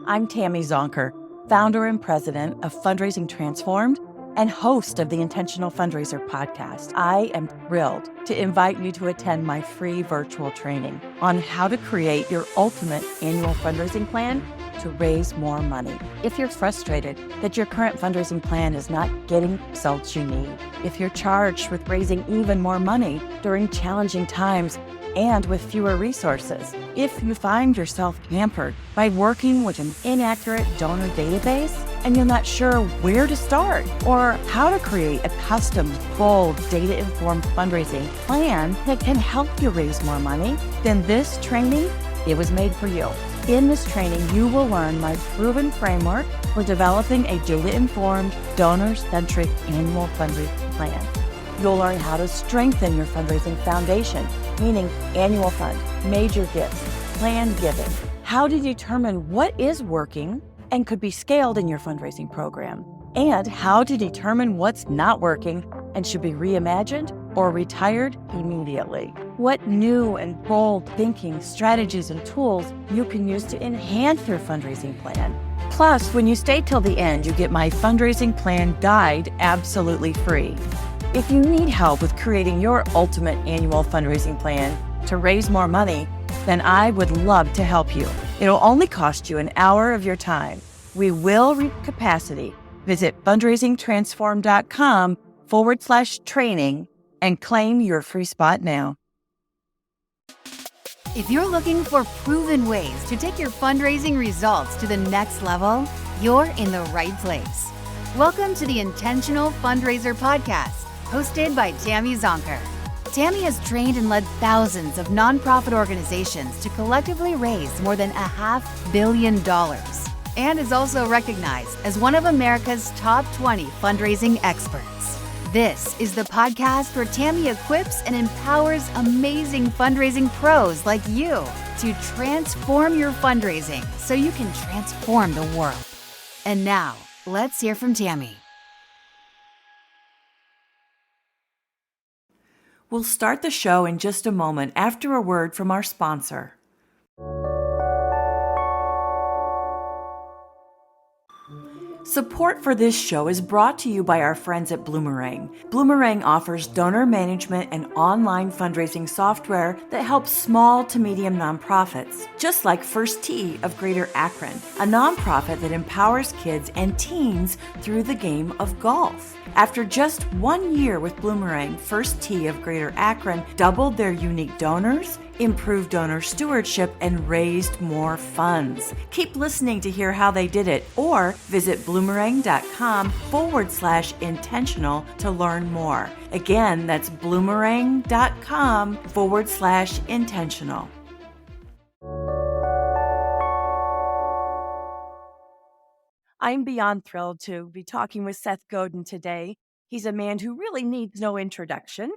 I'm Tammy Zonker, founder and president of Fundraising Transformed and host of the Intentional Fundraiser podcast. I am thrilled to invite you to attend my free virtual training on how to create your ultimate annual fundraising plan to raise more money. If you're frustrated that your current fundraising plan is not getting the results you need, if you're charged with raising even more money during challenging times and with fewer resources, if you find yourself hampered by working with an inaccurate donor database and you're not sure where to start or how to create a custom, bold, data-informed fundraising plan that can help you raise more money, then this training, it was made for you. In this training, you will learn my proven framework for developing a data-informed, donor-centric annual fundraising plan. You'll learn how to strengthen your fundraising foundation, meaning annual fund, major gifts, planned giving, how to determine what is working and could be scaled in your fundraising program, and how to determine what's not working and should be reimagined or retired immediately. What new and bold thinking, strategies, and tools you can use to enhance your fundraising plan. Plus, when you stay till the end, you get my fundraising plan guide absolutely free. If you need help with creating your ultimate annual fundraising plan to raise more money, then I would love to help you. It'll only cost you an hour of your time. We will reach capacity. Visit fundraisingtransform.com/training and claim your free spot now. If you're looking for proven ways to take your fundraising results to the next level, you're in the right place. Welcome to the Intentional Fundraiser podcast, hosted by Tammy Zonker. Tammy has trained and led thousands of nonprofit organizations to collectively raise more than $500 million and is also recognized as one of America's top 20 fundraising experts. This is the podcast where Tammy equips and empowers amazing fundraising pros like you to transform your fundraising so you can transform the world. And now, let's hear from Tammy. We'll start the show in just a moment after a word from our sponsor. Support for this show is brought to you by our friends at Bloomerang. Bloomerang offers donor management and online fundraising software that helps small to medium nonprofits, just like First Tee of Greater Akron, a nonprofit that empowers kids and teens through the game of golf. After just 1 year with Bloomerang, First Tee of Greater Akron doubled their unique donors, improved donor stewardship, and raised more funds. Keep listening to hear how they did it, or visit bloomerang.com/intentional to learn more. Again, that's bloomerang.com/intentional. I'm beyond thrilled to be talking with Seth Godin today. He's a man who really needs no introduction,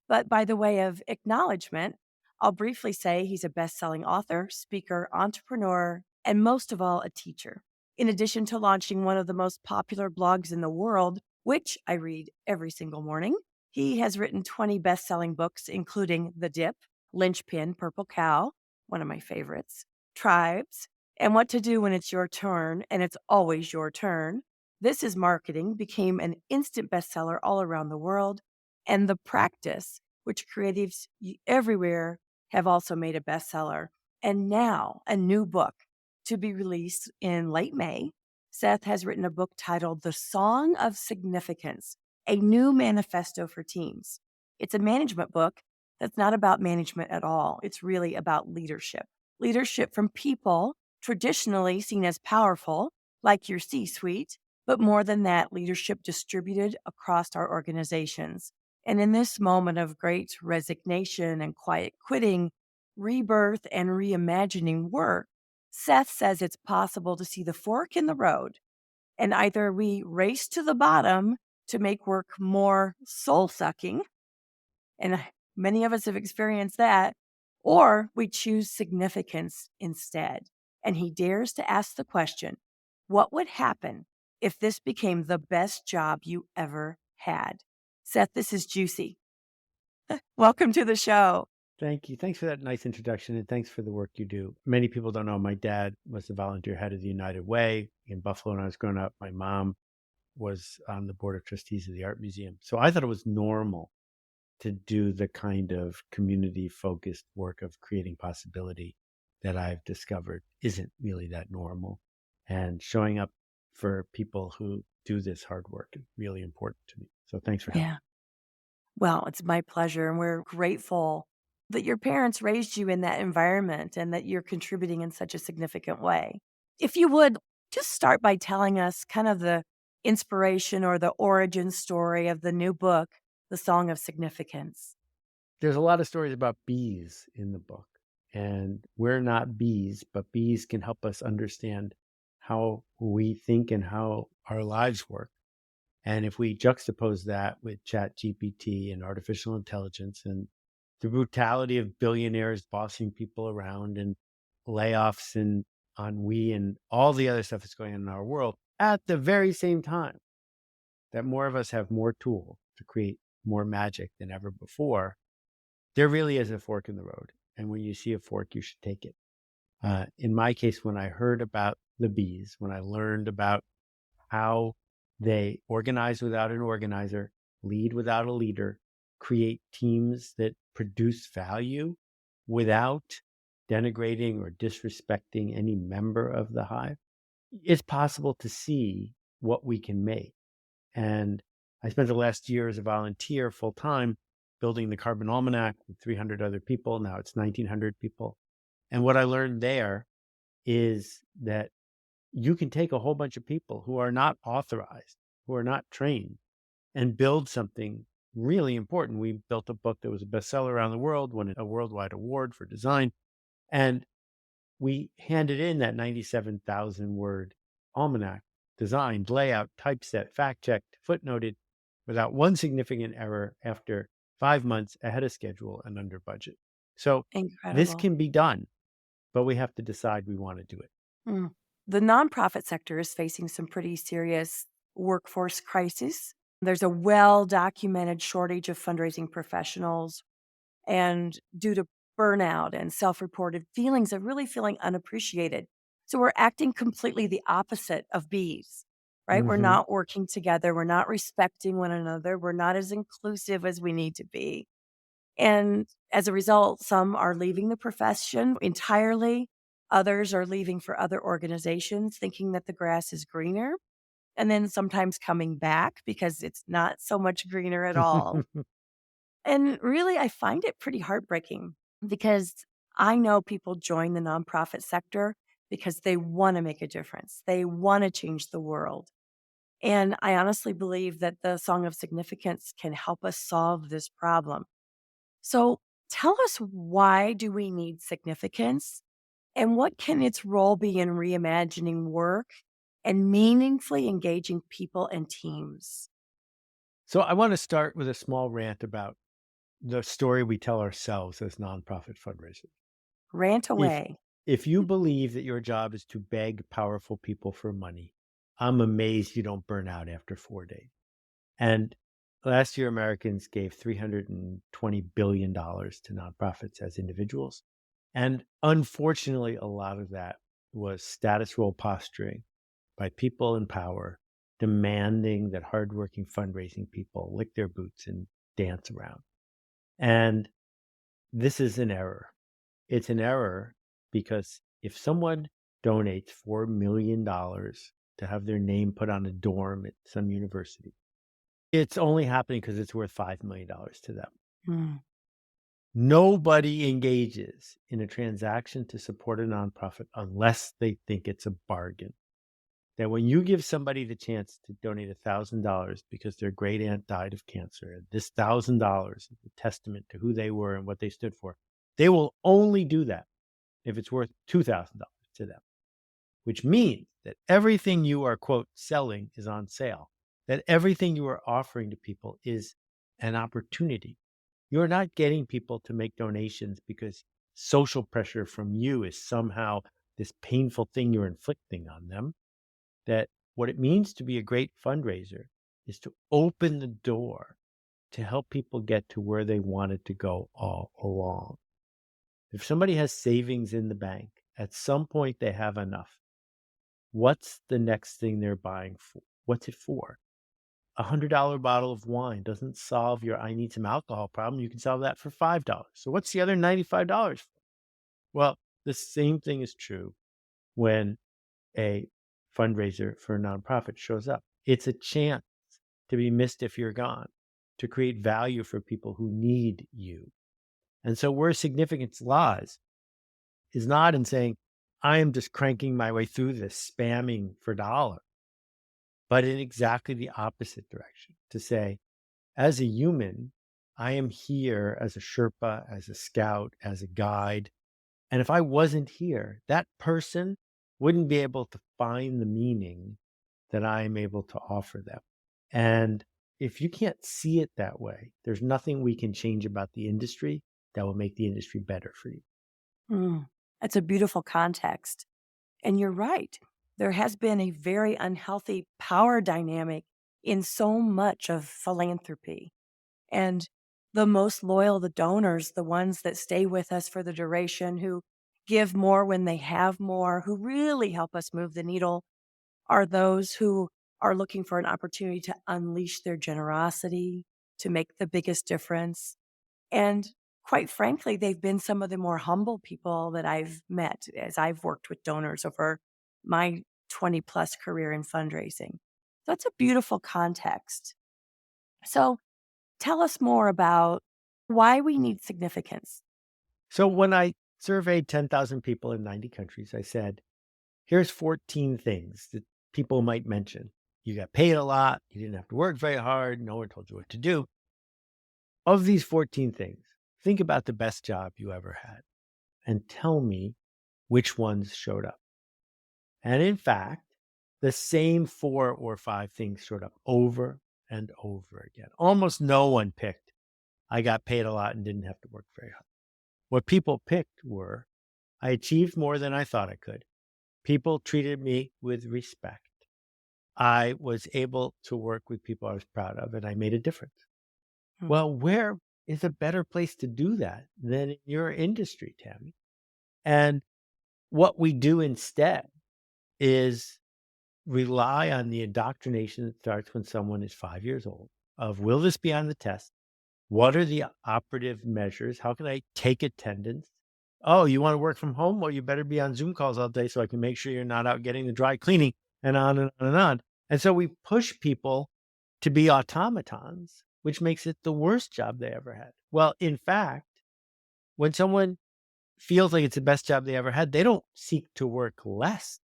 but by the way of acknowledgement, I'll briefly say he's a best-selling author, speaker, entrepreneur, and most of all, a teacher. In addition to launching one of the most popular blogs in the world, which I read every single morning, he has written 20 best-selling books, including The Dip, Linchpin, Purple Cow, one of my favorites, Tribes, and What to Do When It's Your Turn, and It's Always Your Turn. This is Marketing became an instant bestseller all around the world, and The Practice, which creatives everywhere have also made a bestseller. And now a new book to be released in late May. Seth has written a book titled The Song of Significance, a new manifesto for teams. It's a management book that's not about management at all. It's really about leadership. Leadership from people traditionally seen as powerful, like your C-suite, but more than that, leadership distributed across our organizations. And in this moment of great resignation and quiet quitting, rebirth and reimagining work, Seth says it's possible to see the fork in the road, and either we race to the bottom to make work more soul-sucking, and many of us have experienced that, or we choose significance instead. And he dares to ask the question, what would happen if this became the best job you ever had? Seth, this is juicy. Welcome to the show. Thank you. Thanks for that nice introduction, and thanks for the work you do. Many people don't know my dad was the volunteer head of the United Way in Buffalo when I was growing up. My mom was on the board of trustees of the Art Museum. So I thought it was normal to do the kind of community focused work of creating possibility that I've discovered isn't really that normal. And showing up for people who do this hard work is really important to me. So thanks for having Yeah. Well, it's my pleasure. And we're grateful that your parents raised you in that environment and that you're contributing in such a significant way. If you would just start by telling us kind of the inspiration or the origin story of the new book, The Song of Significance. There's a lot of stories about bees in the book, and we're not bees, but bees can help us understand how we think and how our lives work. And if we juxtapose that with Chat GPT and artificial intelligence and the brutality of billionaires bossing people around and layoffs and ennui and all the other stuff that's going on in our world at the very same time, that more of us have more tools to create more magic than ever before, there really is a fork in the road. And when you see a fork, you should take it. In my case, when I heard about the bees, when I learned about how they organize without an organizer, lead without a leader, create teams that produce value without denigrating or disrespecting any member of the hive, it's possible to see what we can make. And I spent the last year as a volunteer full time building the Carbon Almanac with 300 other people. Now it's 1,900 people. And what I learned there is that you can take a whole bunch of people who are not authorized, who are not trained, and build something really important. We built a book that was a bestseller around the world, won a worldwide award for design. And we handed in that 97,000 word almanac, designed, layout, typeset, fact checked, footnoted, without one significant error after 5 months ahead of schedule and under budget. So this Incredible. can be done, but we have to decide we want to do it. Mm. The nonprofit sector is facing some pretty serious workforce crisis. There's a well documented shortage of fundraising professionals. And due to burnout and self reported feelings of really feeling unappreciated. So we're acting completely the opposite of bees, right? We're Hmm. not working together. We're not respecting one another. We're not as inclusive as we need to be. And as a result, some are leaving the profession entirely. Others are leaving for other organizations thinking that the grass is greener. And then sometimes coming back because it's not so much greener at all. And really, I find it pretty heartbreaking because I know people join the nonprofit sector because they want to make a difference. They want to change the world. And I honestly believe that the Song of Significance can help us solve this problem. So tell us, why do we need significance and what can its role be in reimagining work and meaningfully engaging people and teams? So I want to start with a small rant about the story we tell ourselves as nonprofit fundraisers. Rant If away. if you believe that your job is to beg powerful people for money, I'm amazed you don't burn out after 4 days. And last year, Americans gave $320 billion to nonprofits as individuals. And unfortunately, a lot of that was status role posturing by people in power demanding that hardworking fundraising people lick their boots and dance around. And this is an error. It's an error because if someone donates $4 million to have their name put on a dorm at some university, it's only happening because it's worth $5 million to them. Hmm. Nobody engages in a transaction to support a nonprofit unless they think it's a bargain. That when you give somebody the chance to donate $1,000 because their great aunt died of cancer, and this $1,000 is a testament to who they were and what they stood for, they will only do that if it's worth $2,000 to them, which means that everything you are, quote, selling is on sale, that everything you are offering to people is an opportunity. You're not getting people to make donations because social pressure from you is somehow this painful thing you're inflicting on them. That what it means to be a great fundraiser is to open the door to help people get to where they wanted to go all along. If somebody has savings in the bank, at some point they have enough. What's the next thing they're buying for? What's it for? $100 bottle of wine doesn't solve your I need some alcohol problem. You can solve that for $5. So what's the other $95 for? Well, the same thing is true when a fundraiser for a nonprofit shows up. It's a chance to be missed if you're gone, to create value for people who need you. And so where significance lies is not in saying, I am just cranking my way through this, spamming for dollars, but in exactly the opposite direction to say, as a human, I am here as a Sherpa, as a scout, as a guide. And if I wasn't here, that person wouldn't be able to find the meaning that I am able to offer them. And if you can't see it that way, there's nothing we can change about the industry that will make the industry better for you. Mm, that's a beautiful context. And you're right. There has been a very unhealthy power dynamic in so much of philanthropy. And the most loyal, the donors, the ones that stay with us for the duration, who give more when they have more, who really help us move the needle, are those who are looking for an opportunity to unleash their generosity, to make the biggest difference. And quite frankly, they've been some of the more humble people that I've met as I've worked with donors over my 20 plus career in fundraising. That's a beautiful context. So tell us more about why we need significance. So when I surveyed 10,000 people in 90 countries, I said, here's 14 things that people might mention. You got paid a lot. You didn't have to work very hard. No one told you what to do. Of these 14 things, think about the best job you ever had and tell me which ones showed up. And in fact, the same 4 or 5 things showed up over and over again. Almost no one picked, I got paid a lot and didn't have to work very hard. What people picked were, I achieved more than I thought I could. People treated me with respect. I was able to work with people I was proud of, and I made a difference. Hmm. Well, where is a better place to do that than in your industry, Tammy? And what we do instead is rely on the indoctrination that starts when someone is 5 years old of, will this be on the test? What are the operative measures? How can I take attendance? Oh, you want to work from home? Well, you better be on Zoom calls all day so I can make sure you're not out getting the dry cleaning, and on and on and on. And so we push people to be automatons, which makes it the worst job they ever had. Well, in fact, when someone feels like it's the best job they ever had, they don't seek to work less.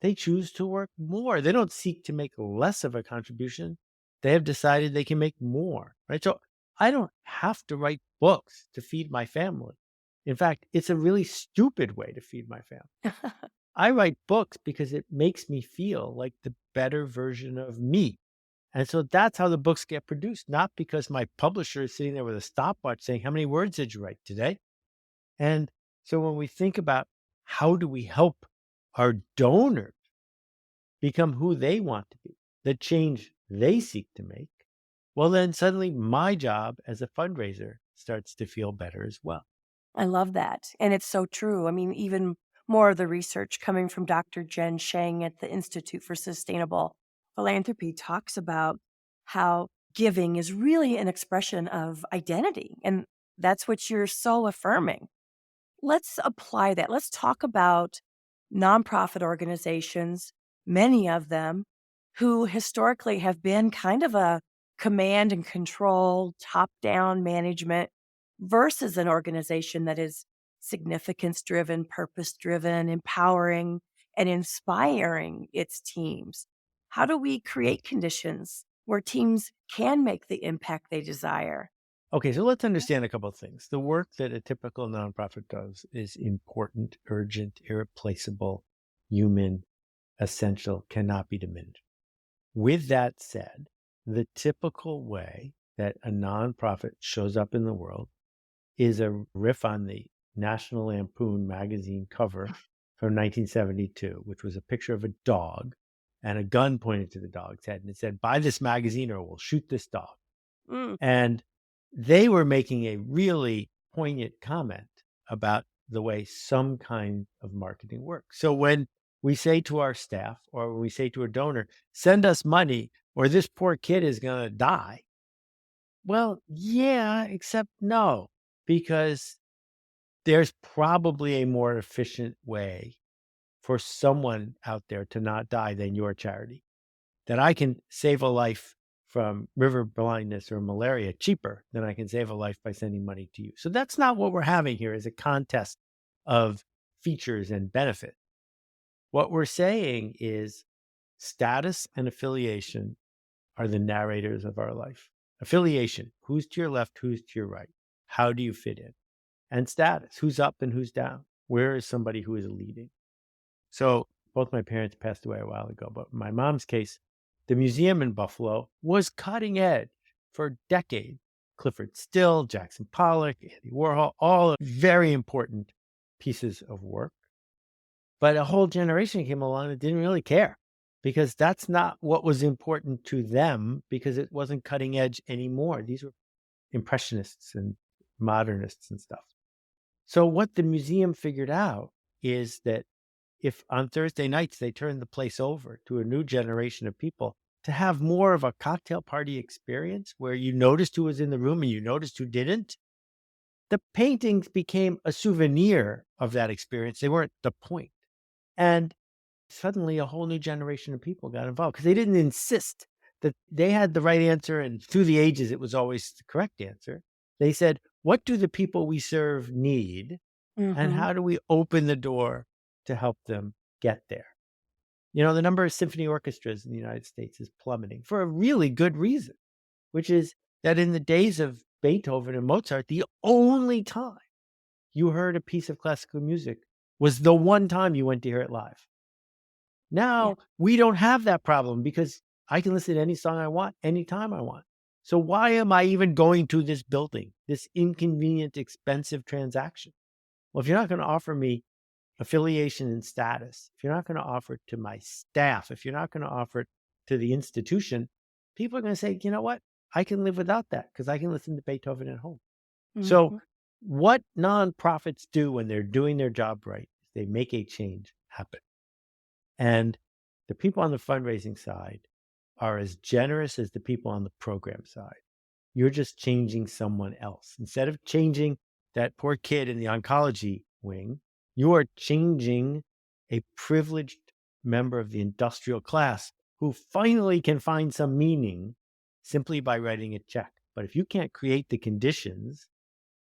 They choose to work more. They don't seek to make less of a contribution. They have decided they can make more, right? So I don't have to write books to feed my family. In fact, it's a really stupid way to feed my family. I write books because it makes me feel like the better version of me. And so that's how the books get produced, not because my publisher is sitting there with a stopwatch saying, how many words did you write today? And so when we think about how do we help our donors become who they want to be, the change they seek to make, well, then suddenly my job as a fundraiser starts to feel better as well. I love that. And it's so true. I mean, even more of the research coming from Dr. Jen Shang at the Institute for Sustainable Philanthropy talks about how giving is really an expression of identity. And that's what you're so affirming. Let's apply that. Let's talk about nonprofit organizations, many of them who historically have been kind of a command and control, top down management versus an organization that is significance driven, purpose driven, empowering, and inspiring its teams. How do we create conditions where teams can make the impact they desire? Okay, so let's understand a couple of things. The work that a typical nonprofit does is important, urgent, irreplaceable, human, essential, cannot be diminished. With that said, the typical way that a nonprofit shows up in the world is a riff on the National Lampoon magazine cover from 1972, which was a picture of a dog and a gun pointed to the dog's head. And it said, buy this magazine or we'll shoot this dog. Mm, And they were making a really poignant comment about the way some kind of marketing works. So when we say to our staff or when we say to a donor, send us money or this poor kid is going to die. Well, yeah, except no, because there's probably a more efficient way for someone out there to not die than your charity. That I can save a life from river blindness or malaria cheaper than I can save a life by sending money to you. So that's not what we're having here is a contest of features and benefit. What we're saying is status and affiliation are the narrators of our life. Affiliation, who's to your left, who's to your right? How do you fit in? And status, who's up and who's down? Where is somebody who is leading? So both my parents passed away a while ago, but in my mom's case, the museum in Buffalo was cutting edge for decades. Clifford Still, Jackson Pollock, Andy Warhol, all very important pieces of work. But a whole generation came along that didn't really care because that's not what was important to them because it wasn't cutting edge anymore. These were impressionists and modernists and stuff. So what the museum figured out is that if on Thursday nights they turned the place over to a new generation of people to have more of a cocktail party experience where you noticed who was in the room and you noticed who didn't, the paintings became a souvenir of that experience. They weren't the point. And suddenly a whole new generation of people got involved because they didn't insist that they had the right answer and through the ages it was always the correct answer. They said, what do the people we serve need and Hmm. how do we open the door to help them get there? You know, the number of symphony orchestras in the United States is plummeting for a really good reason, which is that in the days of Beethoven and Mozart, the only time you heard a piece of classical music was the one time you went to hear it live. Yeah. Now we don't have that problem because I can listen to any song I want, anytime I want. So why am I even going to this building, this inconvenient, expensive transaction? Well, if you're not going to offer me affiliation and status, if you're not going to offer it to my staff, if you're not going to offer it to the institution, people are going to say, you know what? I can live without that because I can listen to Beethoven at home. So Hmm. what nonprofits do when they're doing their job right is they make a change happen. And the people on the fundraising side are as generous as the people on the program side. You're just changing someone else. Instead of changing that poor kid in the oncology wing, you are changing a privileged member of the industrial class who finally can find some meaning simply by writing a check. But if you can't create the conditions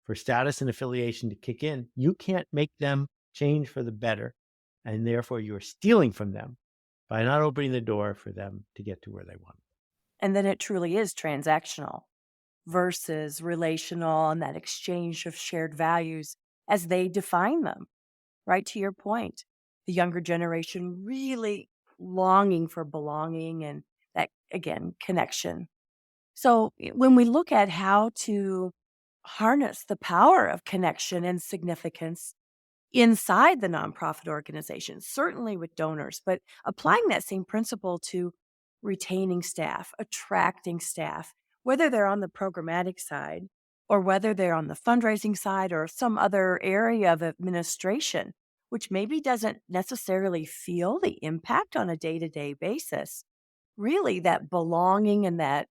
for status and affiliation to kick in, you can't make them change for the better. And therefore, you're stealing from them by not opening the door for them to get to where they want. And then it truly is transactional versus relational and that exchange of shared values as they define them. Right to your point, the younger generation really longing for belonging and that, again, connection. So when we look at how to harness the power of connection and significance inside the nonprofit organization, certainly with donors, but applying that same principle to retaining staff, attracting staff, whether they're on the programmatic side or whether they're on the fundraising side or some other area of administration, which maybe doesn't necessarily feel the impact on a day to day basis. Really, that belonging and that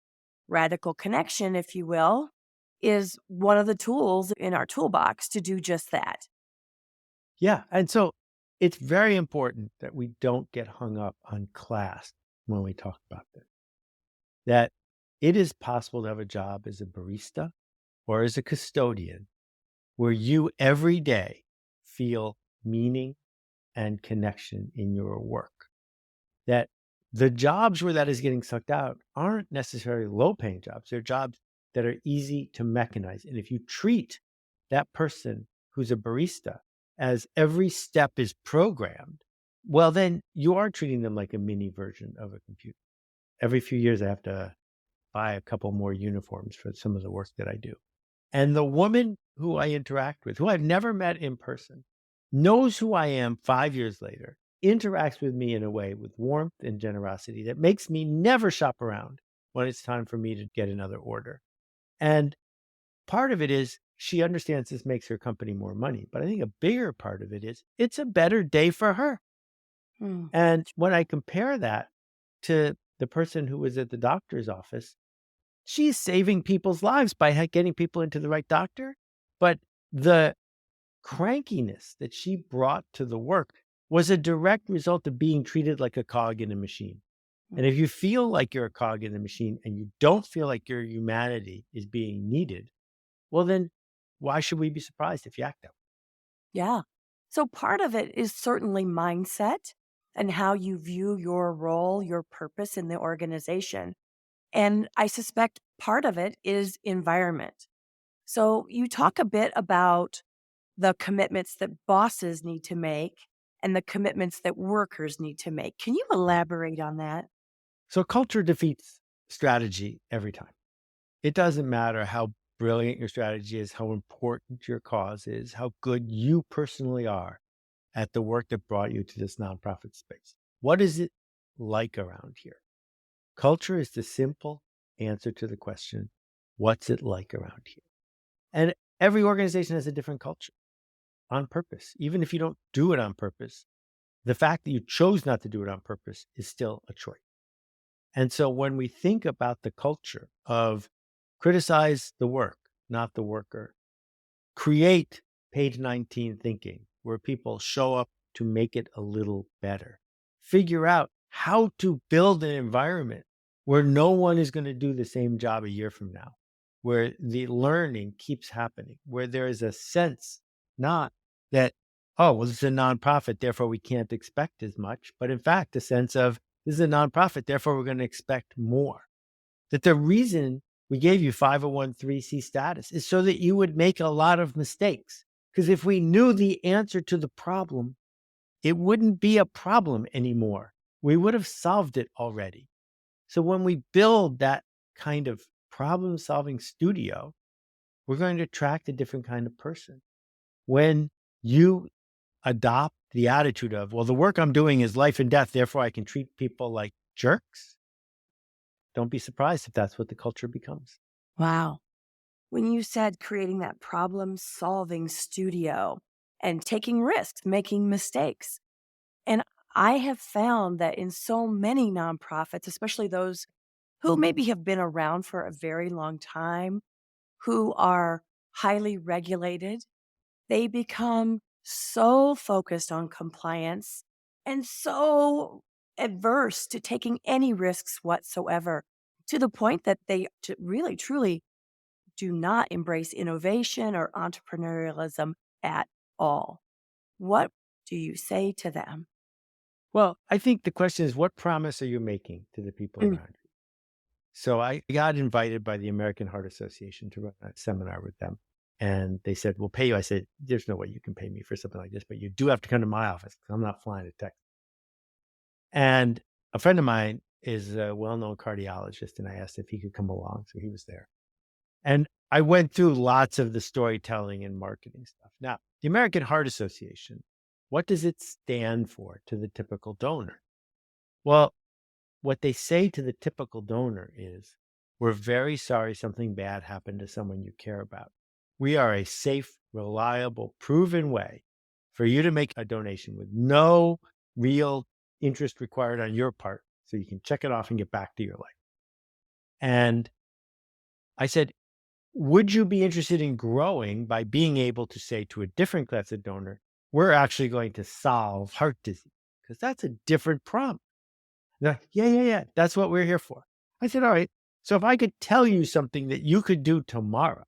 radical connection, if you will, is one of the tools in our toolbox to do just that. Yeah. And so it's very important that we don't get hung up on class when we talk about this, that it is possible to have a job as a barista or as a custodian where you every day feel meaning and connection in your work. That the jobs where that is getting sucked out aren't necessarily low paying jobs. They're jobs that are easy to mechanize. And if you treat that person who's a barista as every step is programmed, well, then you are treating them like a mini version of a computer. Every few years, I have to buy a couple more uniforms for some of the work that I do. And the woman who I interact with, who I've never met in person, knows who I am 5 years later, interacts with me in a way with warmth and generosity that makes me never shop around when it's time for me to get another order. And part of it is she understands this makes her company more money. But I think a bigger part of it is it's a better day for her. Mm. And when I compare that to the person who was at the doctor's office, she's saving people's lives by getting people into the right doctor. But the crankiness that she brought to the work was a direct result of being treated like a cog in a machine. And if you feel like you're a cog in the machine and you don't feel like your humanity is being needed, well, then why should we be surprised if you act that way? Yeah. So part of it is certainly mindset and how you view your role, your purpose in the organization. And I suspect part of it is environment. So you talk a bit about the commitments that bosses need to make and the commitments that workers need to make. Can you elaborate on that? So culture defeats strategy every time. It doesn't matter how brilliant your strategy is, how important your cause is, how good you personally are at the work that brought you to this nonprofit space. What is it like around here? Culture is the simple answer to the question, what's it like around here? And every organization has a different culture on purpose. Even if you don't do it on purpose, the fact that you chose not to do it on purpose is still a choice. And so when we think about the culture of criticize the work, not the worker, create page 19 thinking, where people show up to make it a little better, figure out how to build an environment where no one is going to do the same job a year from now, where the learning keeps happening, where there is a sense not that, oh, well, it's a nonprofit, therefore we can't expect as much, but in fact, a sense of this is a nonprofit, therefore we're going to expect more. That the reason we gave you 501(c) status is so that you would make a lot of mistakes. Because if we knew the answer to the problem, it wouldn't be a problem anymore. We would have solved it already. So when we build that kind of problem-solving studio, we're going to attract a different kind of person. When you adopt the attitude of, well, the work I'm doing is life and death, therefore I can treat people like jerks, don't be surprised if that's what the culture becomes. Wow. When you said creating that problem solving studio and taking risks, making mistakes. And I have found that in so many nonprofits, especially those who maybe have been around for a very long time, who are highly regulated, they become so focused on compliance and so adverse to taking any risks whatsoever, to the point that they really, truly do not embrace innovation or entrepreneurialism at all. What do you say to them? Well, I think the question is, what promise are you making to the people Mm. around you? So I got invited by the American Heart Association to run a seminar with them. And they said, we'll pay you. I said, there's no way you can pay me for something like this, but you do have to come to my office because I'm not flying to Texas. And a friend of mine is a well-known cardiologist, and I asked if he could come along. So he was there. And I went through lots of the storytelling and marketing stuff. Now, the American Heart Association, what does it stand for to the typical donor? Well, what they say to the typical donor is, we're very sorry something bad happened to someone you care about. We are a safe, reliable, proven way for you to make a donation with no real interest required on your part. So you can check it off and get back to your life. And I said, would you be interested in growing by being able to say to a different class of donor, we're actually going to solve heart disease? Because that's a different problem. They're like, yeah. That's what we're here for. I said, all right. So if I could tell you something that you could do tomorrow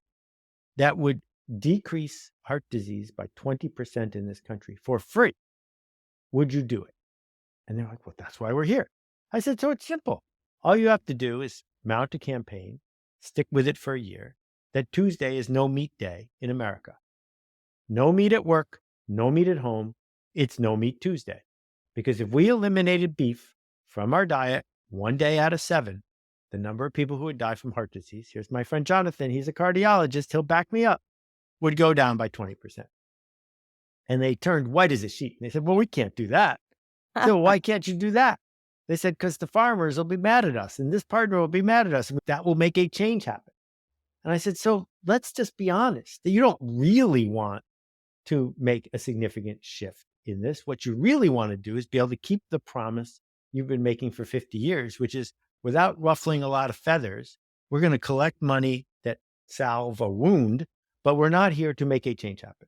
that would decrease heart disease by 20% in this country for free, would you do it? And they're like, well, that's why we're here. I said, so it's simple. All you have to do is mount a campaign, stick with it for a year. That Tuesday is no meat day in America. No meat at work, no meat at home. It's no meat Tuesday. Because if we eliminated beef from our diet 1 day out of 7, the number of people who would die from heart disease, here's my friend Jonathan, he's a cardiologist, he'll back me up, would go down by 20%. And they turned white as a sheet. And they said, well, we can't do that. So why can't you do that? They said, because the farmers will be mad at us and this partner will be mad at us. And that will make a change happen. And I said, so let's just be honest that you don't really want to make a significant shift in this. What you really want to do is be able to keep the promise you've been making for 50 years, which is without ruffling a lot of feathers, we're going to collect money that salve a wound, but we're not here to make a change happen.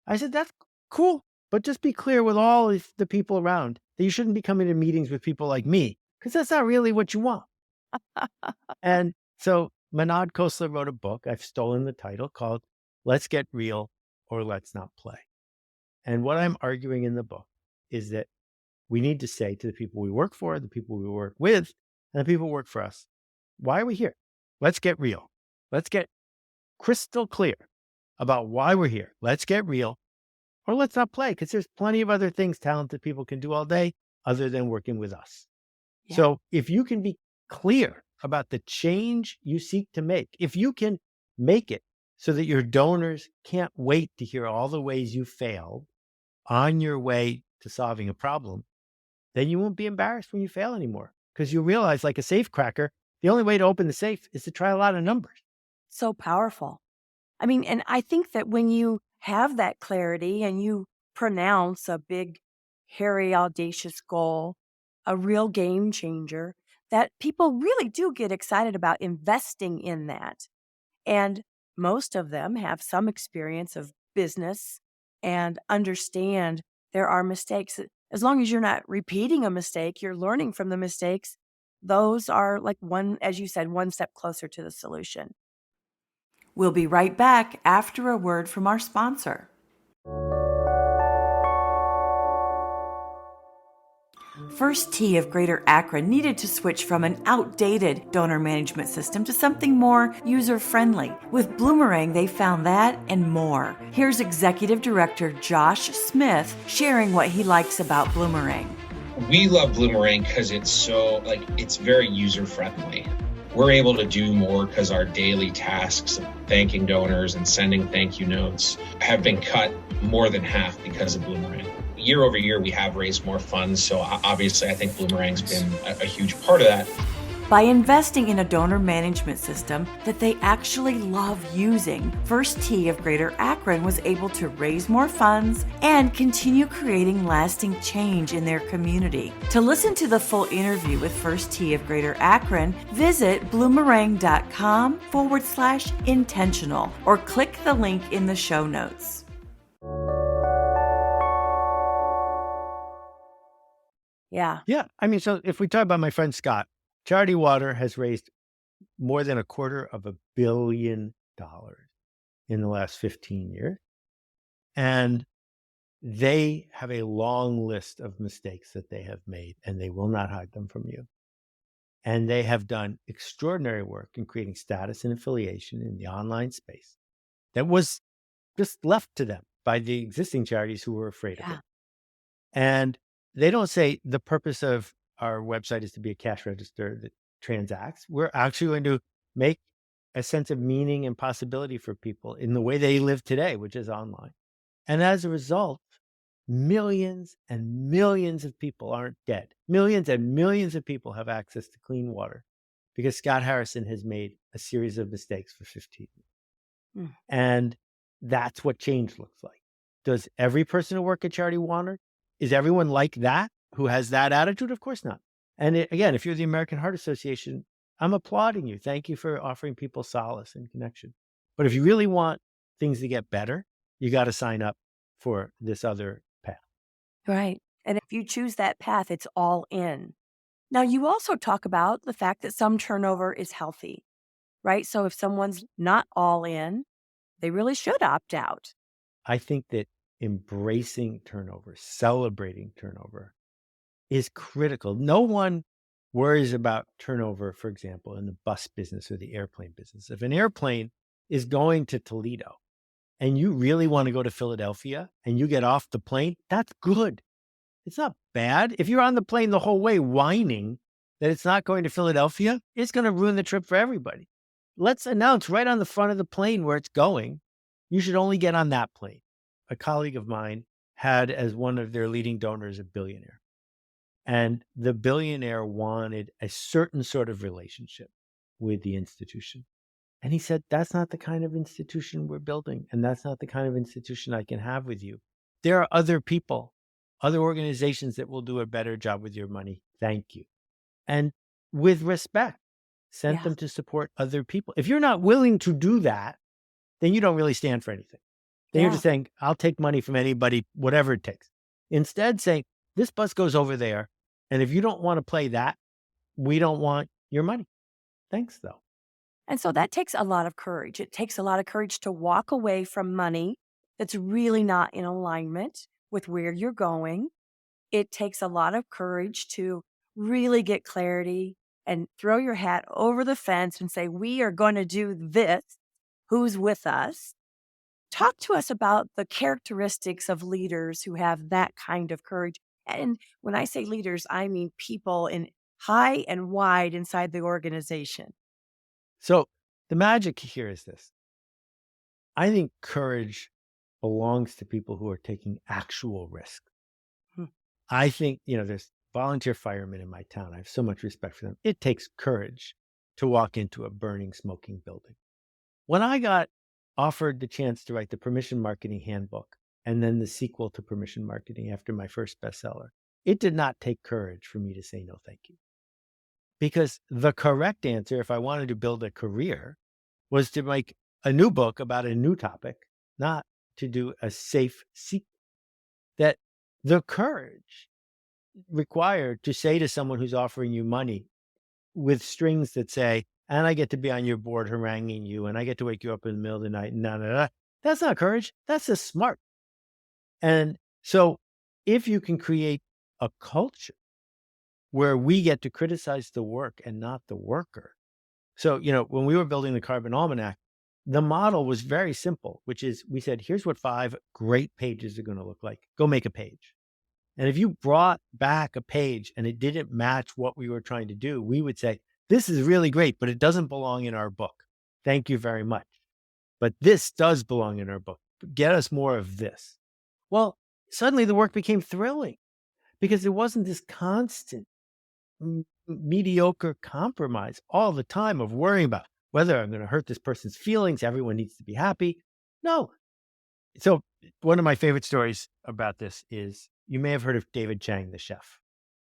I said, that's cool, but just be clear with all of the people around that you shouldn't be coming to meetings with people like me, because that's not really what you want. And so Manad Khosla wrote a book, I've stolen the title, called Let's Get Real or Let's Not Play. And what I'm arguing in the book is that we need to say to the people we work for, the people we work with, and the people who work for us, why are we here? Let's get real. Let's get crystal clear about why we're here. Let's get real or let's not play, because there's plenty of other things talented people can do all day other than working with us. Yeah. So if you can be clear about the change you seek to make, if you can make it so that your donors can't wait to hear all the ways you failed on your way to solving a problem, then you won't be embarrassed when you fail anymore, because you realize, like a safe cracker, the only way to open the safe is to try a lot of numbers. So powerful. I mean, and I think that when you have that clarity and you pronounce a big, hairy, audacious goal, a real game changer, that people really do get excited about investing in that. And most of them have some experience of business and understand there are mistakes. As long as you're not repeating a mistake, you're learning from the mistakes. Those are like one, as you said, one step closer to the solution. We'll be right back after a word from our sponsor. First Tee of Greater Akron needed to switch from an outdated donor management system to something more user-friendly. With Bloomerang, they found that and more. Here's Executive Director Josh Smith sharing what he likes about Bloomerang. We love Bloomerang because it's very user-friendly. We're able to do more because our daily tasks of thanking donors and sending thank you notes have been cut more than half because of Bloomerang. Year over year, we have raised more funds, so obviously I think Bloomerang's been a huge part of that. By investing in a donor management system that they actually love using, First Tee of Greater Akron was able to raise more funds and continue creating lasting change in their community. To listen to the full interview with First Tee of Greater Akron, visit bloomerang.com/intentional or click the link in the show notes. Yeah. Yeah. I mean, so if we talk about my friend Scott, Charity Water has raised more than $250 million in the last 15 years. And they have a long list of mistakes that they have made, and they will not hide them from you. And they have done extraordinary work in creating status and affiliation in the online space that was just left to them by the existing charities who were afraid of it. And they don't say the purpose of our website is to be a cash register that transacts. We're actually going to make a sense of meaning and possibility for people in the way they live today, which is online. And as a result, millions and millions of people aren't dead. Millions and millions of people have access to clean water because Scott Harrison has made a series of mistakes for 15 years. And that's what change looks like. Does every person who work at Charity Water, is everyone like that who has that attitude? Of course not. And again, if you're the American Heart Association, I'm applauding you. Thank you for offering people solace and connection. But if you really want things to get better, you got to sign up for this other path. Right. And if you choose that path, it's all in. Now, you also talk about the fact that some turnover is healthy, right? So if someone's not all in, they really should opt out. I think that embracing turnover, celebrating turnover is critical. No one worries about turnover, for example, in the bus business or the airplane business. If an airplane is going to Toledo and you really want to go to Philadelphia and you get off the plane, that's good. It's not bad. If you're on the plane the whole way whining that it's not going to Philadelphia, it's going to ruin the trip for everybody. Let's announce right on the front of the plane where it's going. You should only get on that plane. A colleague of mine had as one of their leading donors a billionaire. And the billionaire wanted a certain sort of relationship with the institution. And he said, that's not the kind of institution we're building. And that's not the kind of institution I can have with you. There are other people, other organizations that will do a better job with your money. Thank you. And with respect, sent Yeah. them to support other people. If you're not willing to do that, then you don't really stand for anything. Then you're Yeah. just saying, I'll take money from anybody, whatever it takes. Instead, saying, this bus goes over there. And if you don't want to play that, we don't want your money. Thanks, though. And so that takes a lot of courage. It takes a lot of courage to walk away from money that's really not in alignment with where you're going. It takes a lot of courage to really get clarity and throw your hat over the fence and say, we are going to do this. Who's with us? Talk to us about the characteristics of leaders who have that kind of courage. And when I say leaders, I mean people in high and wide inside the organization. So the magic here is this. I think courage belongs to people who are taking actual risk. Hmm. I think, there's volunteer firemen in my town. I have so much respect for them. It takes courage to walk into a burning, smoking building. When I got offered the chance to write the Permission Marketing Handbook and then the sequel to Permission Marketing after my first bestseller, it did not take courage for me to say no, thank you. Because the correct answer, if I wanted to build a career, was to make a new book about a new topic, not to do a safe sequel. That the courage required to say to someone who's offering you money with strings that say, and I get to be on your board haranguing you, and I get to wake you up in the middle of the night, that's not courage. That's just smart. And so if you can create a culture where we get to criticize the work and not the worker. So, when we were building the Carbon Almanac, the model was very simple, which is we said, here's what 5 great pages are going to look like. Go make a page. And if you brought back a page and it didn't match what we were trying to do, we would say, this is really great, but it doesn't belong in our book. Thank you very much. But this does belong in our book. Get us more of this. Well, suddenly the work became thrilling because there wasn't this constant mediocre compromise all the time of worrying about whether I'm going to hurt this person's feelings. Everyone needs to be happy. No. So one of my favorite stories about this is you may have heard of David Chang, the chef,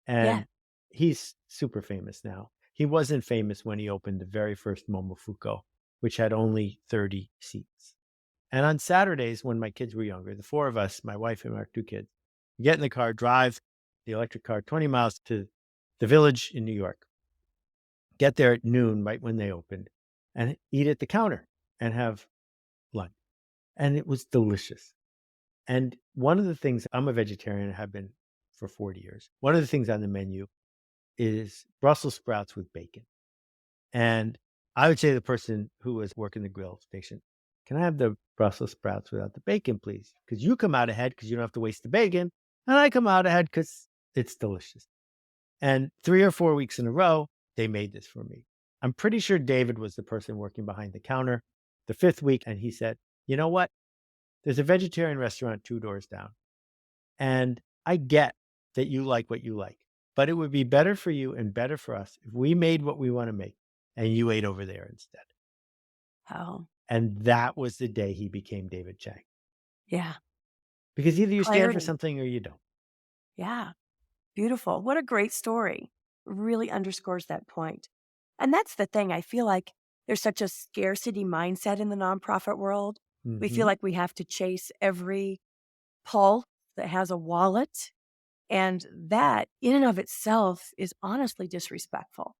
Yeah. and he's super famous now. He wasn't famous when he opened the very first Momofuku, which had only 30 seats. And on Saturdays, when my kids were younger, the 4 of us, my wife and our 2 kids, we get in the car, drive the electric car 20 miles to the Village in New York, get there at noon, right when they opened, and eat at the counter and have lunch. And it was delicious. And one of the things, I'm a vegetarian, and have been for 40 years. One of the things on the menu is Brussels sprouts with bacon. And I would say to the person who was working the grill station, can I have the Brussels sprouts without the bacon, please? Because you come out ahead because you don't have to waste the bacon. And I come out ahead because it's delicious. And 3 or 4 weeks in a row, they made this for me. I'm pretty sure David was the person working behind the counter the 5th week. And he said, you know what? There's a vegetarian restaurant 2 doors down. And I get that you like what you like, but it would be better for you and better for us if we made what we want to make and you ate over there instead. Oh, And that was the day he became David Chang. yeah. Because either you stand for Clarity. something or you don't. Yeah. Beautiful. What a great story. Really underscores that point. And that's the thing. I feel like there's such a scarcity mindset in the nonprofit world. We feel Mm-hmm. like we have to chase every pulse that has a wallet. And that, in and of itself, is honestly disrespectful.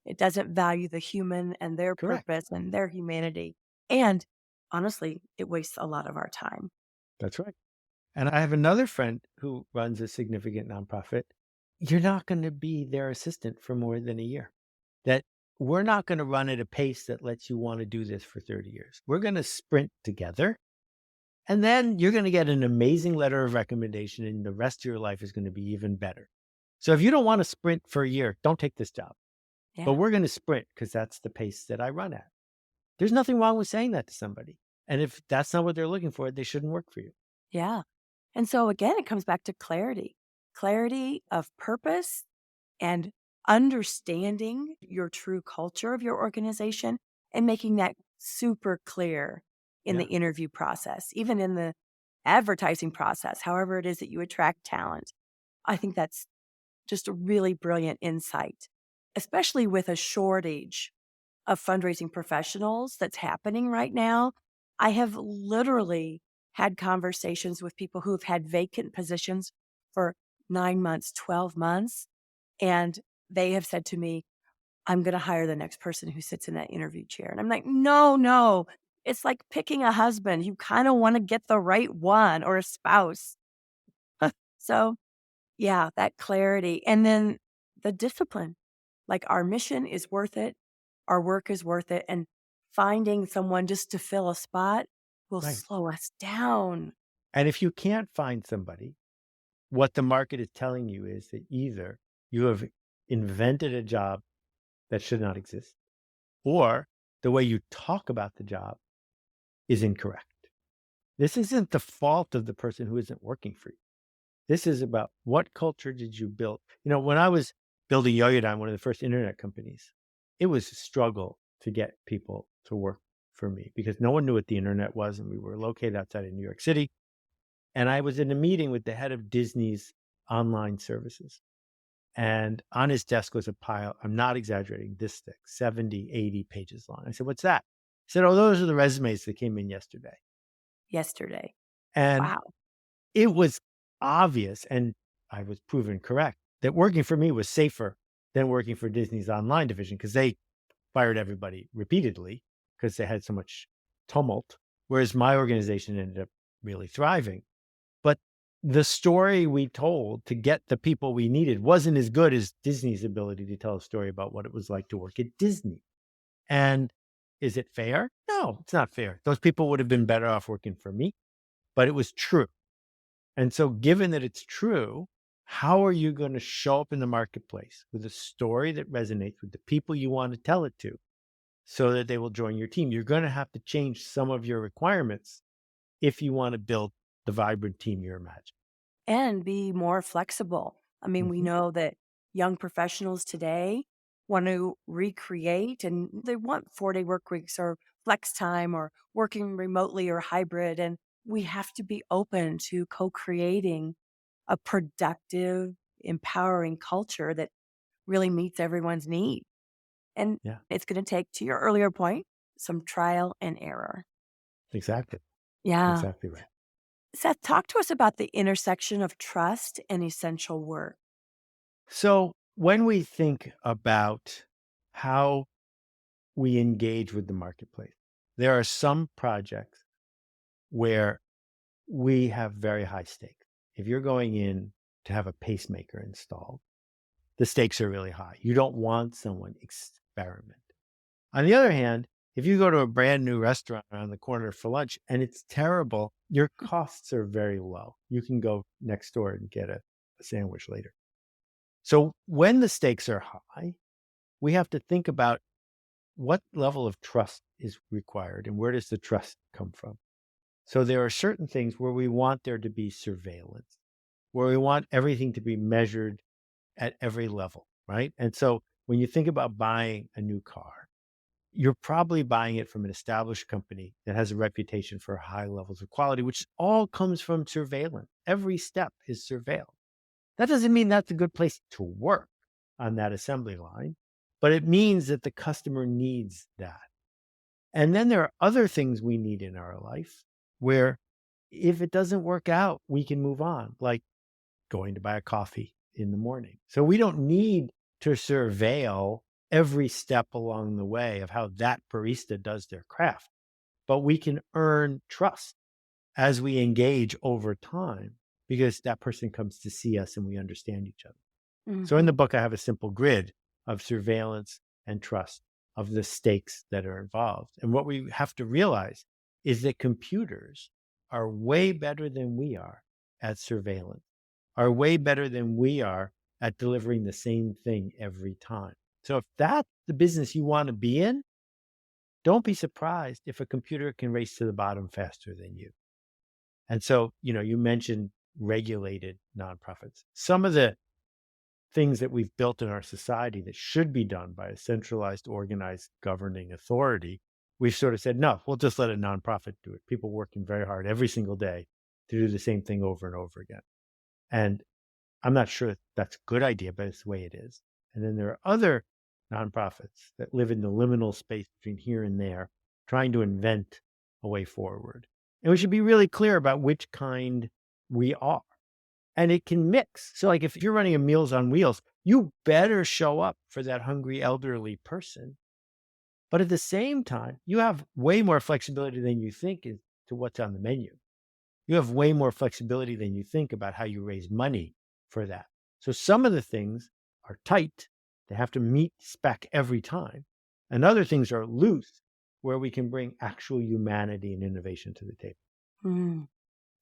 It doesn't value the human and their Correct. purpose and their humanity. And honestly, it wastes a lot of our time. That's right. And I have another friend who runs a significant nonprofit. You're not going to be their assistant for more than a year. That we're not going to run at a pace that lets you want to do this for 30 years. We're going to sprint together. And then you're going to get an amazing letter of recommendation and the rest of your life is going to be even better. So if you don't want to sprint for a year, don't take this job. Yeah. But we're going to sprint because that's the pace that I run at. There's nothing wrong with saying that to somebody. And if that's not what they're looking for, they shouldn't work for you. Yeah. And so again, it comes back to clarity of purpose and understanding your true culture of your organization and making that super clear in the Yeah. interview process, even in the advertising process, however it is that you attract talent. I think that's just a really brilliant insight, especially with a shortage of fundraising professionals that's happening right now. I have literally had conversations with people who've had vacant positions for 9 months, 12 months, and they have said to me, I'm going to hire the next person who sits in that interview chair. And I'm like, no, no. It's like picking a husband. You kind of want to get the right one or a spouse. So, yeah, that clarity. And then the discipline. Like our mission is worth it, our work is worth it. And finding someone just to fill a spot will Right. slow us down. And if you can't find somebody, what the market is telling you is that either you have invented a job that should not exist, or the way you talk about the job is incorrect. This isn't the fault of the person who isn't working for you. This is about what culture did you build? When I was building Yoyodyne, one of the first internet companies, it was a struggle to get people to work for me because no one knew what the internet was, and we were located outside of New York City. And I was in a meeting with the head of Disney's online services. And on his desk was a pile, I'm not exaggerating, this thick, 70, 80 pages long. I said, "What's that?" He said, "Oh, those are the resumes that came in yesterday." Yesterday. And Wow. it was obvious, and I was proven correct, that working for me was safer than working for Disney's online division because they fired everybody repeatedly because they had so much tumult, whereas my organization ended up really thriving. But the story we told to get the people we needed wasn't as good as Disney's ability to tell a story about what it was like to work at Disney. And is it fair? No, it's not fair. Those people would have been better off working for me, but it was true. And so, given that it's true, how are you going to show up in the marketplace with a story that resonates with the people you want to tell it to so that they will join your team? You're going to have to change some of your requirements if you want to build the vibrant team you're imagining. And be more flexible. I mean, we Mhm. know that young professionals today want to recreate and they want 4-day work weeks or flex time or working remotely or hybrid. And we have to be open to co creating a productive, empowering culture that really meets everyone's need. And Yeah, it's going to take, to your earlier point, some trial and error. exactly. Yeah. Exactly right. Seth, talk to us about the intersection of trust and essential work. So, when we think about how we engage with the marketplace, there are some projects where we have very high stakes. If you're going in to have a pacemaker installed, the stakes are really high. You don't want someone experiment. On the other hand, if you go to a brand new restaurant around the corner for lunch and it's terrible, your costs are very low. You can go next door and get a sandwich later. So when the stakes are high, we have to think about what level of trust is required and where does the trust come from? So there are certain things where we want there to be surveillance, where we want everything to be measured at every level, right? And so when you think about buying a new car, you're probably buying it from an established company that has a reputation for high levels of quality, which all comes from surveillance. Every step is surveilled. That doesn't mean that's a good place to work on that assembly line, but it means that the customer needs that. And then there are other things we need in our life where if it doesn't work out, we can move on, like going to buy a coffee in the morning. So we don't need to surveil every step along the way of how that barista does their craft, but we can earn trust as we engage over time because that person comes to see us and we understand each other. So in Mhm. the book, I have a simple grid of surveillance and trust of the stakes that are involved. And what we have to realize is that computers are way better than we are at surveillance, are way better than we are at delivering the same thing every time. So if that's the business you want to be in, don't be surprised if a computer can race to the bottom faster than you. And so, you mentioned regulated nonprofits. Some of the things that we've built in our society that should be done by a centralized, organized, governing authority, we've sort of said, no, we'll just let a nonprofit do it. People working very hard every single day to do the same thing over and over again. And I'm not sure that's a good idea, but it's the way it is. And then there are other nonprofits that live in the liminal space between here and there, trying to invent a way forward. And we should be really clear about which kind we are. And it can mix. So like if you're running a Meals on Wheels, you better show up for that hungry elderly person. But at the same time, you have way more flexibility than you think as to what's on the menu. You have way more flexibility than you think about how you raise money for that. So some of the things are tight. They have to meet spec every time. And other things are loose, where we can bring actual humanity and innovation to the table. Mm.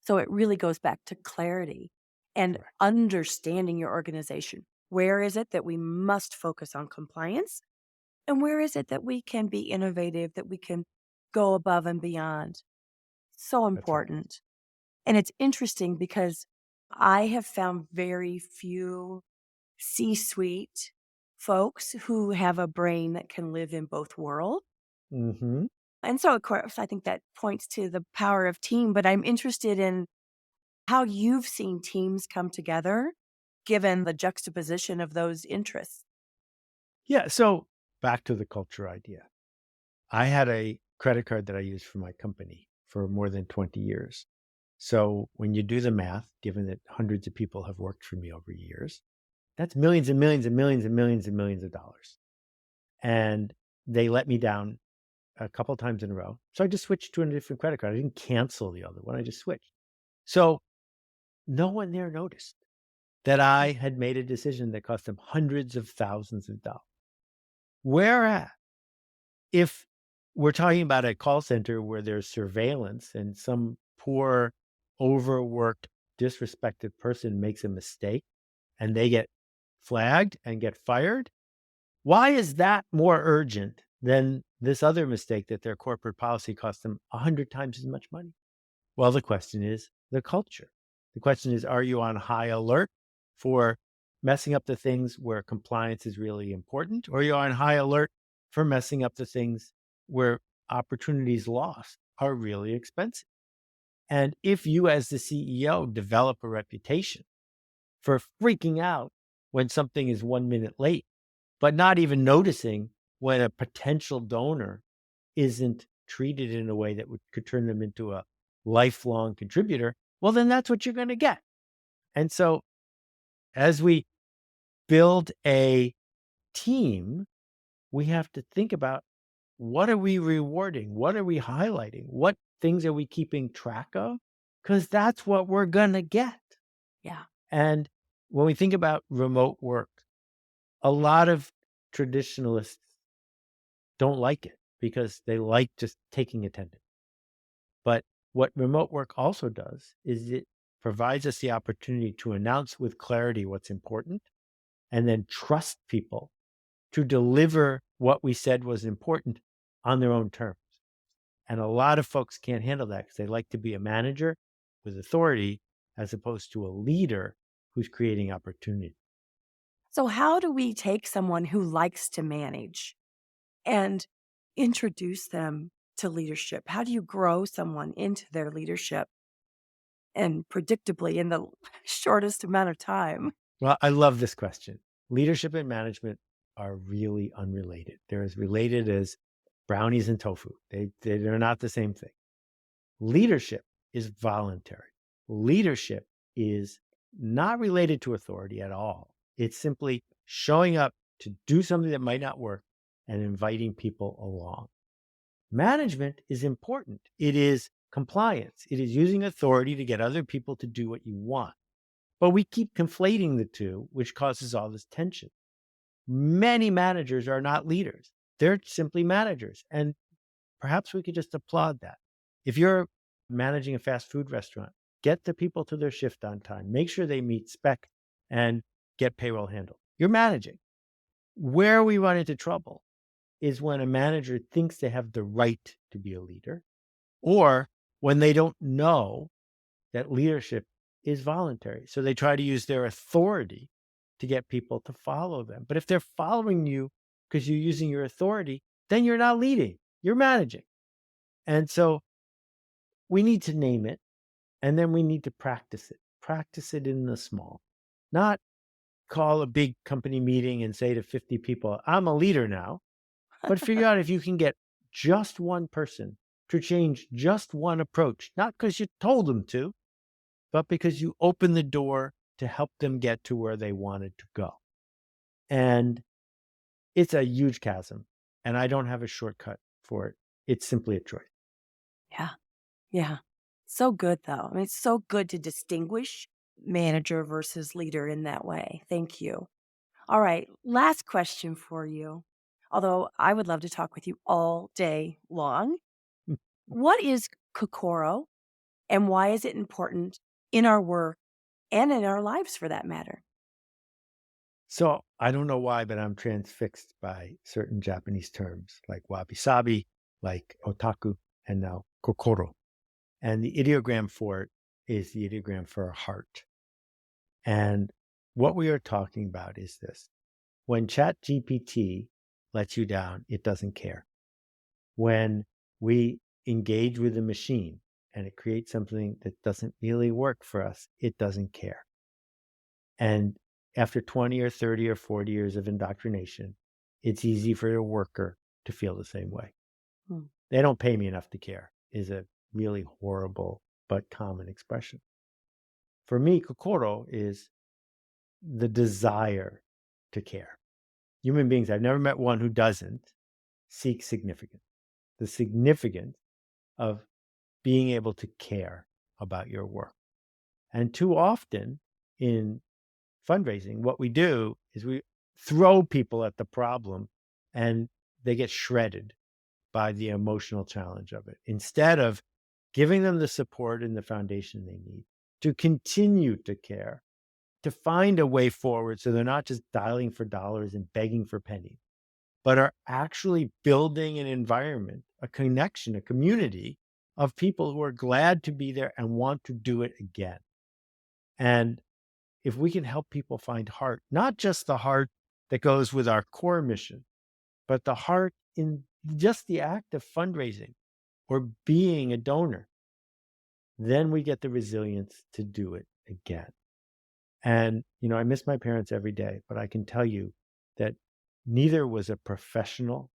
So it really goes back to clarity and Correct. understanding your organization. Where is it that we must focus on compliance? And where is it that we can be innovative, that we can go above and beyond? So That's right. important. And it's interesting because I have found very few C-suite folks who have a brain that can live in both worlds. Mm-hmm. And so, of course, I think that points to the power of team, but I'm interested in how you've seen teams come together given the juxtaposition of those interests. Yeah. So back to the culture idea. I had a credit card that I used for my company for more than 20 years. So when you do the math, given that hundreds of people have worked for me over years, that's millions and millions and millions and millions and millions of dollars. And they let me down a couple of times in a row. So I just switched to a different credit card. I didn't cancel the other one. I just switched. So no one there noticed that I had made a decision that cost them hundreds of thousands of dollars. Whereas if we're talking about a call center where there's surveillance and some poor, overworked, disrespected person makes a mistake and they get flagged and get fired, why is that more urgent than this other mistake that their corporate policy cost them 100 times as much money? Well, the question is the culture. The question is, are you on high alert for messing up the things where compliance is really important? Or are you on high alert for messing up the things where opportunities lost are really expensive? And if you, as the CEO, develop a reputation for freaking out when something is 1 minute late, but not even noticing when a potential donor isn't treated in a way that could turn them into a lifelong contributor, well, then that's what you're going to get. And so as we build a team, we have to think about, what are we rewarding? What are we highlighting? What things are we keeping track of? Because that's what we're going to get. Yeah. And when we think about remote work, a lot of traditionalists don't like it because they like just taking attendance. But what remote work also does is it provides us the opportunity to announce with clarity what's important and then trust people to deliver what we said was important on their own terms. And a lot of folks can't handle that because they like to be a manager with authority as opposed to a leader who's creating opportunity. So, how do we take someone who likes to manage and introduce them to leadership? How do you grow someone into their leadership and predictably in the shortest amount of time? Well, I love this question. Leadership and management are really unrelated. They're as related as brownies and tofu. They're not the same thing. Leadership is voluntary. Leadership is not related to authority at all. It's simply showing up to do something that might not work and inviting people along. Management is important. It is compliance. It is using authority to get other people to do what you want. But we keep conflating the two, which causes all this tension. Many managers are not leaders. They're simply managers. And perhaps we could just applaud that. If you're managing a fast food restaurant, get the people to their shift on time. Make sure they meet spec and get payroll handled. You're managing. Where we run into trouble is when a manager thinks they have the right to be a leader, or when they don't know that leadership is voluntary. So they try to use their authority to get people to follow them. But if they're following you because you're using your authority, then you're not leading, you're managing. And so we need to name it, and then we need to practice it. Practice it in the small, not call a big company meeting and say to 50 people, I'm a leader now, but figure out if you can get just one person to change just one approach, not because you told them to, but because you opened the door to help them get to where they wanted to go. And it's a huge chasm, and I don't have a shortcut for it. It's simply a choice. Yeah. Yeah. So good, though. I mean, it's so good to distinguish manager versus leader in that way. Thank you. All right. Last question for you. Although I would love to talk with you all day long. What is Kokoro and why is it important in our work and in our lives for that matter? So I don't know why, but I'm transfixed by certain Japanese terms like wabi-sabi, like otaku, and now kokoro. And the ideogram for it is the ideogram for a heart. And what we are talking about is this. When ChatGPT lets you down, it doesn't care. When we engage with a machine and it creates something that doesn't really work for us, it doesn't care. And after 20 or 30 or 40 years of indoctrination, it's easy for a worker to feel the same way. They don't pay me enough to care is a really horrible but common expression. For me, kokoro is the desire to care. Human beings, I've never met one who doesn't seek significance. The significance of being able to care about your work. And too often in fundraising, what we do is we throw people at the problem and they get shredded by the emotional challenge of it, instead of giving them the support and the foundation they need to continue to care, to find a way forward so they're not just dialing for dollars and begging for pennies, but are actually building an environment, a connection, a community of people who are glad to be there and want to do it again. And if we can help people find heart, not just the heart that goes with our core mission, but the heart in just the act of fundraising or being a donor, then we get the resilience to do it again. And, I miss my parents every day, but I can tell you that neither was a professional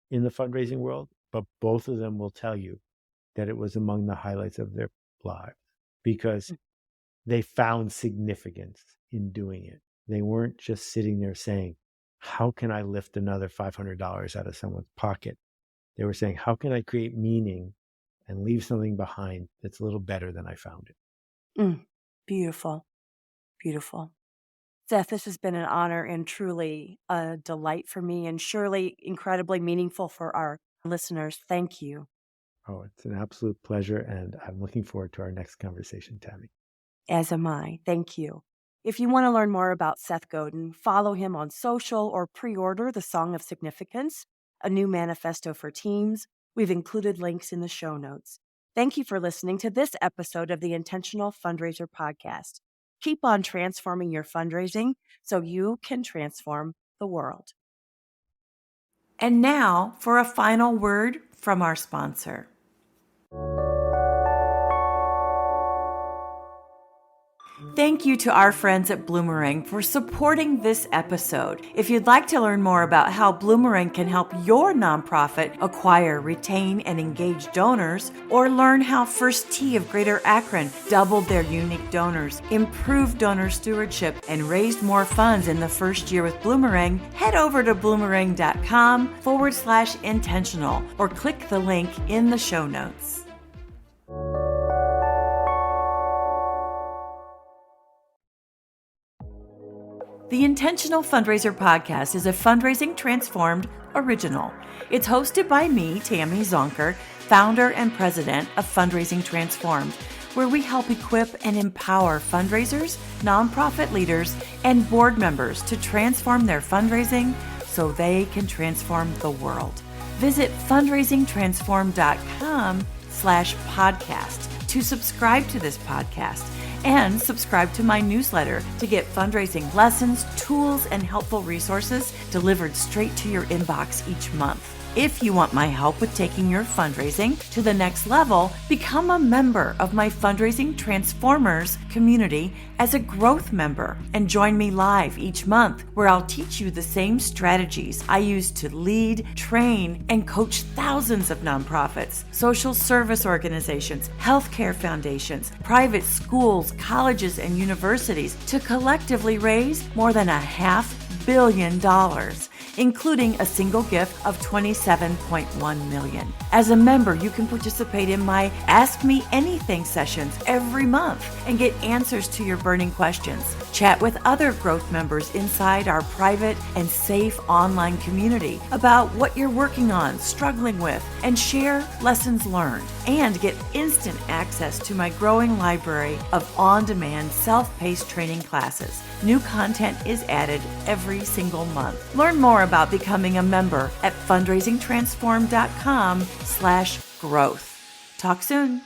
in the fundraising world, but both of them will tell you that it was among the highlights of their lives because they found significance in doing it. They weren't just sitting there saying, how can I lift another $500 out of someone's pocket? They were saying, how can I create meaning and leave something behind that's a little better than I found it? Beautiful. Beautiful. Seth, this has been an honor and truly a delight for me and surely incredibly meaningful for our listeners. Thank you. Oh, it's an absolute pleasure. And I'm looking forward to our next conversation, Tammy. As am I. Thank you. If you want to learn more about Seth Godin, follow him on social or pre-order The Song of Significance, a new manifesto for teams. We've included links in the show notes. Thank you for listening to this episode of the Intentional Fundraiser podcast. Keep on transforming your fundraising so you can transform the world. And now for a final word from our sponsor. Thank you to our friends at Bloomerang for supporting this episode. If you'd like to learn more about how Bloomerang can help your nonprofit acquire, retain, and engage donors, or learn how First Tee of Greater Akron doubled their unique donors, improved donor stewardship, and raised more funds in the first year with Bloomerang, head over to bloomerang.com/intentional or click the link in the show notes. The Intentional Fundraiser podcast is a Fundraising Transformed original. It's hosted by me, Tammy Zonker, founder and president of Fundraising Transformed, where we help equip and empower fundraisers, nonprofit leaders, and board members to transform their fundraising so they can transform the world. Visit fundraisingtransformed.com/podcast to subscribe to this podcast and subscribe to my newsletter to get fundraising lessons, tools, and helpful resources delivered straight to your inbox each month. If you want my help with taking your fundraising to the next level, become a member of my Fundraising Transformers community as a growth member and join me live each month where I'll teach you the same strategies I use to lead, train, and coach thousands of nonprofits, social service organizations, healthcare foundations, private schools, colleges, and universities to collectively raise more than $500 million, including a single gift of $27.1 million. As a member, you can participate in my Ask Me Anything sessions every month and get answers to your burning questions. Chat with other growth members inside our private and safe online community about what you're working on, struggling with, and share lessons learned. And get instant access to my growing library of on-demand self-paced training classes. New content is added every single month. Learn more about becoming a member at fundraisingtransform.com/growth. Talk soon.